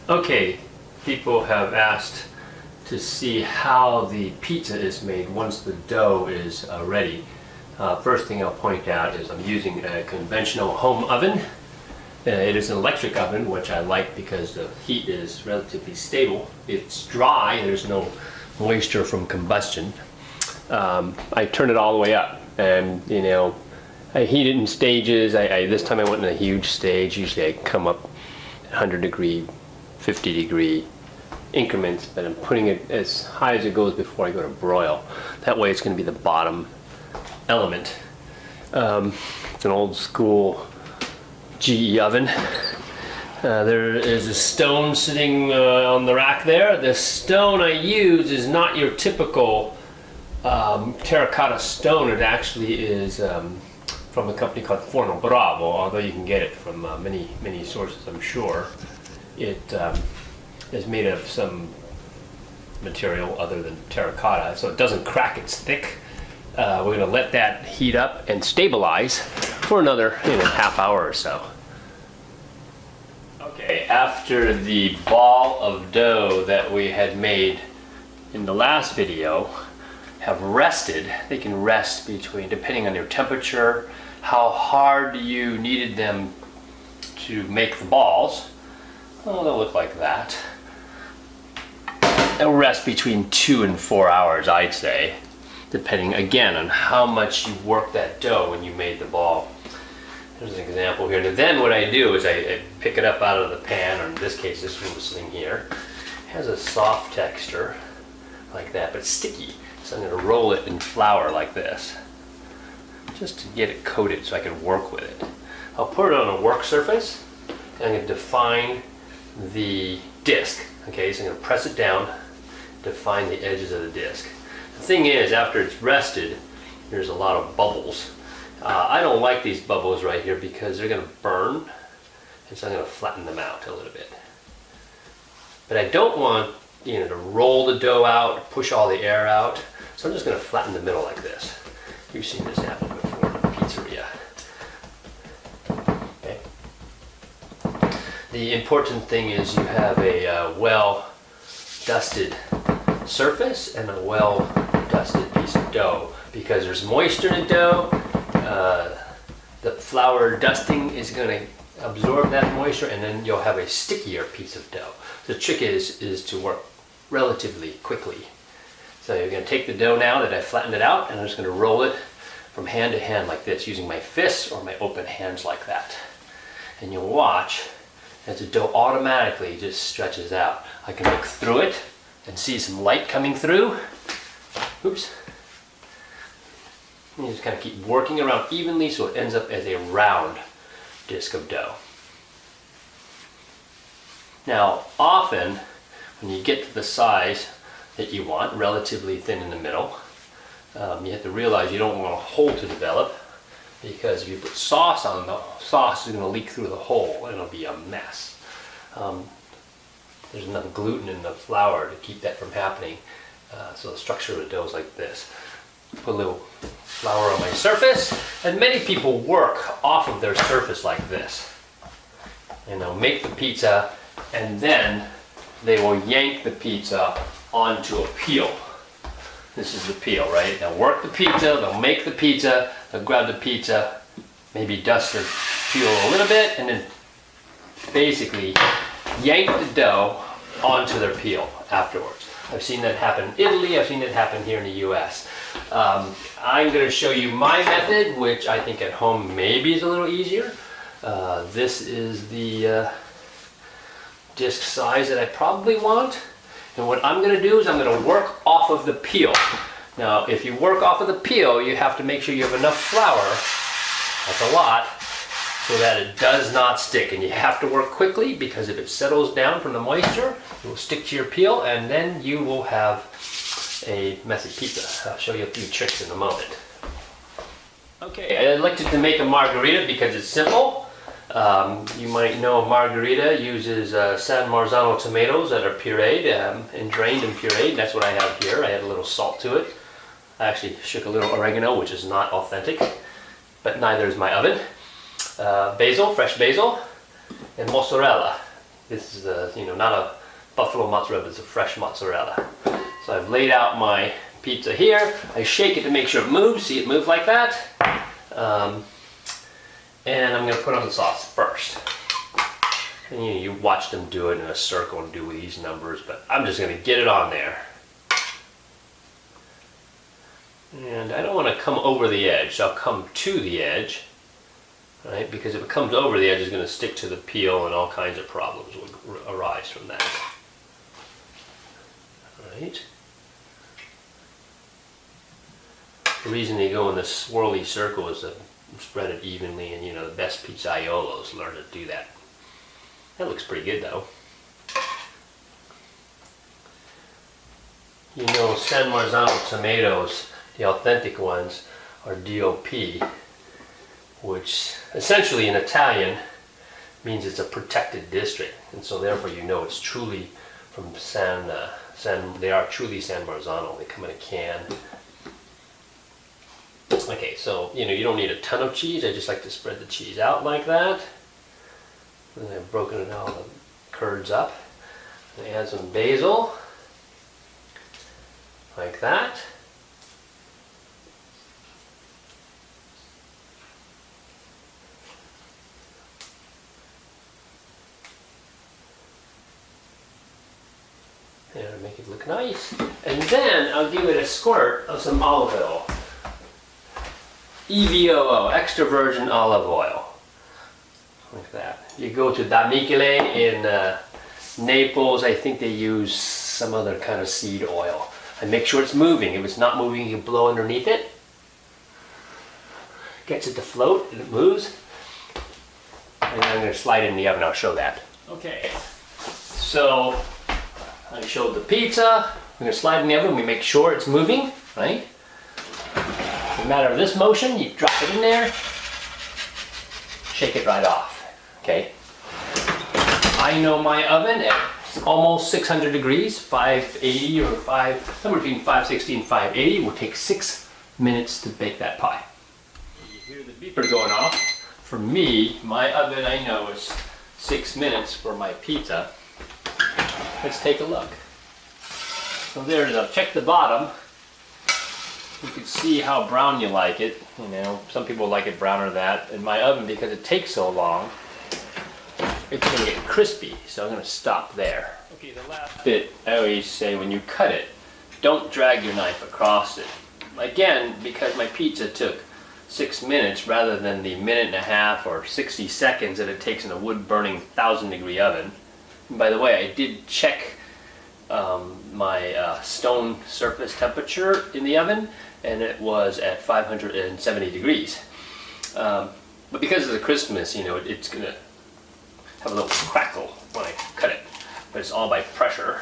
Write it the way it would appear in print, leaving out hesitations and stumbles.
Okay, people have asked to see how the pizza is made once the dough is ready. First thing I'll point out is I'm using a conventional home oven. It is an electric oven, which I like because the heat is relatively stable. It's dry, there's no moisture from combustion. I turn it all the way up, and I heat it in stages. This time I went in a huge stage. Usually I come up 100 degree, 50 degree increments, but I'm putting it as high as it goes before I go to broil. That way it's going to be the bottom element. It's an old school GE oven. There is a stone sitting on the rack there. The stone I use is not your typical terracotta stone. It actually is from a company called Forno Bravo, although you can get it from many sources, I'm sure. It is made of some material other than terracotta, so it doesn't crack, it's thick. We're going to let that heat up and stabilize for another half hour or so. Okay, after the ball of dough that we had made in the last video have rested, they can rest between, depending on your temperature, how hard you needed them to make the balls. Oh, they'll look like that. They'll rest between 2 and 4 hours, I'd say, depending again on how much you worked that dough when you made the ball. There's an example here. And then what I do is I pick it up out of the pan, or in this case this one was sitting here. It has a soft texture like that, but sticky. So I'm going to roll it in flour like this, just to get it coated so I can work with it. I'll put it on a work surface, and I'm going to define the disc. Okay, so I'm going to press it down, define the edges of the disc. The thing is, after it's rested, there's a lot of bubbles. I don't like these bubbles right here because they're going to burn, and so I'm going to flatten them out a little bit. But I don't want to roll the dough out, push all the air out, so I'm just going to flatten the middle like this. You've seen this happen before in a pizzeria. Okay. The important thing is you have a well-dusted surface and a well-dusted piece of dough, because there's moisture in the dough. The flour dusting is going to absorb that moisture, and then you'll have a stickier piece of dough. The trick is to work relatively quickly. So you're going to take the dough now that I flattened it out, and I'm just going to roll it from hand to hand like this, using my fists or my open hands like that. And you'll watch as the dough automatically just stretches out. I can look through it and see some light coming through. Oops. And you just kind of keep working around evenly so it ends up as a round disc of dough. Now, often when you get to the size that you want, relatively thin in the middle, you have to realize you don't want a hole to develop, because if you put sauce on, the sauce is going to leak through the hole and it'll be a mess. There's enough gluten in the flour to keep that from happening, so the structure of the dough is like this. Put a little flour on my surface, and many people work off of their surface like this. And they'll make the pizza, and then they will yank the pizza onto a peel. This is the peel, right? They'll work the pizza, they'll make the pizza, they'll grab the pizza, maybe dust or peel a little bit, and then basically yank the dough onto their peel afterwards. I've seen that happen in Italy, I've seen it happen here in the US. I'm going to show you my method, which I think at home maybe is a little easier. This is the disc size that I probably want. And what I'm going to do is I'm going to work off of the peel. Now, if you work off of the peel, you have to make sure you have enough flour, that's a lot, so that it does not stick. And you have to work quickly, because if it settles down from the moisture, it will stick to your peel, and then you will have a messy pizza. I'll show you a few tricks in a moment. Okay, I elected to make a margherita because it's simple. You might know margherita uses San Marzano tomatoes that are pureed and drained and pureed. That's what I have here. I add a little salt to it. I actually shook a little oregano, which is not authentic, but neither is my oven. Basil, fresh basil, and mozzarella. This is not a buffalo mozzarella, but it's a fresh mozzarella. So I've laid out my pizza here. I shake it to make sure it moves. See it move like that. And I'm going to put on the sauce first. And you watch them do it in a circle and do these numbers, but I'm just going to get it on there. And I don't want to come over the edge, so I'll come to the edge, right? Because if it comes over the edge, it's going to stick to the peel and all kinds of problems will arise from that. Right? The reason they go in this swirly circle is to spread it evenly, and the best pizzaiolos learn to do that. That looks pretty good though. San Marzano tomatoes, the authentic ones, are DOP, which essentially in Italian means it's a protected district, and so therefore it's truly from they are truly San Marzano. They come in a can. Okay, so you don't need a ton of cheese. I just like to spread the cheese out like that. And I've broken it all the curds up. And add some basil, like that. And to make it look nice. And then I'll give it a squirt of some olive oil. EVOO, extra virgin olive oil. Like that. You go to Da Michele in Naples, I think they use some other kind of seed oil. And make sure it's moving. If it's not moving, you can blow underneath it. Gets it to float and it moves. And then I'm going to slide it in the oven. I'll show that. Okay, so I showed the pizza. I'm going to slide it in the oven. We make sure it's moving, right? In a matter of this motion, you drop it in there, shake it right off. Okay. I know my oven at almost 600 degrees, 580 or somewhere between 560 and 580 will take 6 minutes to bake that pie. You hear the beeper going off. For me, my oven I know is 6 minutes for my pizza. Let's take a look. So there it is. I'll check the bottom. You can see how brown you like it. Some people like it browner than that. In my oven, because it takes so long, it's going to get crispy. So I'm going to stop there. Okay, the last bit, I always say when you cut it, don't drag your knife across it. Again, because my pizza took 6 minutes rather than the minute and a half or 60 seconds that it takes in a wood-burning 1,000-degree oven. And by the way, I did check my stone surface temperature in the oven, and it was at 570 degrees. But because of the crispness, it's going to have a little crackle when I cut it. But it's all by pressure.